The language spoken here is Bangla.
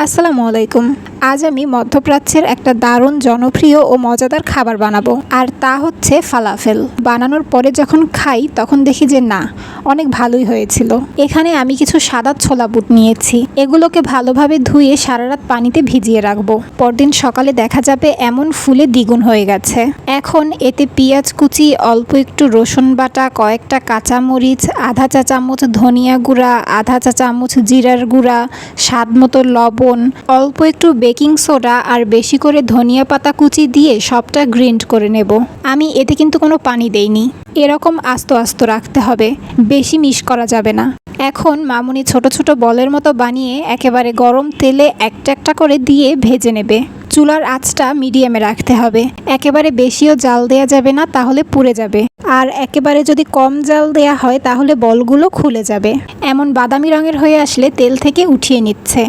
আসসালামু আলাইকুম। আজ আমি মধ্যপ্রাচ্যের একটা দারুণ জনপ্রিয় ও মজাদার খাবার বানাবো, আর তা হচ্ছে ফালাফেল। বানানোর পরে যখন খাই তখন দেখি যে না, অনেক ভালোই হয়েছিল। এখানে আমি কিছু সাদা ছোলা বুট নিয়েছি। এগুলোকে ভালোভাবে ধুয়ে সারা রাত পানিতে ভিজিয়ে রাখবো। পরদিন সকালে দেখা যাবে এমন ফুলে দ্বিগুণ হয়ে গেছে। এখন এতে পেঁয়াজ কুচি, অল্প একটু রসুন বাটা, কয়েকটা কাঁচামরিচ, আধা চা চামচ ধনিয়া গুঁড়া, আধা চা চামচ জিরার গুঁড়া, স্বাদ মতো লবণ, অল্প একটু বেকিং সোডা আর বেশি করে ধনিয়া পাতা কুচি দিয়ে সবটা গ্রাইন্ড করে নেব। আমি এতে কিন্তু কোনো পানি দেইনি। এরকম আস্ত আস্ত রাখতে হবে, বেশি মিশ করা যাবে না। এখন মামুনি ছোট ছোট বলের মতো বানিয়ে একেবারে গরম তেলে একটা একটা করে দিয়ে ভেজে নেবে। চুলার আঁচটা মিডিয়ামে রাখতে হবে। একেবারে বেশিও জাল দেয়া যাবে না, তাহলে পুড়ে যাবে। আর একেবারে যদি কম জাল দেয়া হয় তাহলে বলগুলো খুলে যাবে। এমন বাদামি রঙের হয়ে আসলে তেল থেকে উঠিয়ে নিচ্ছে।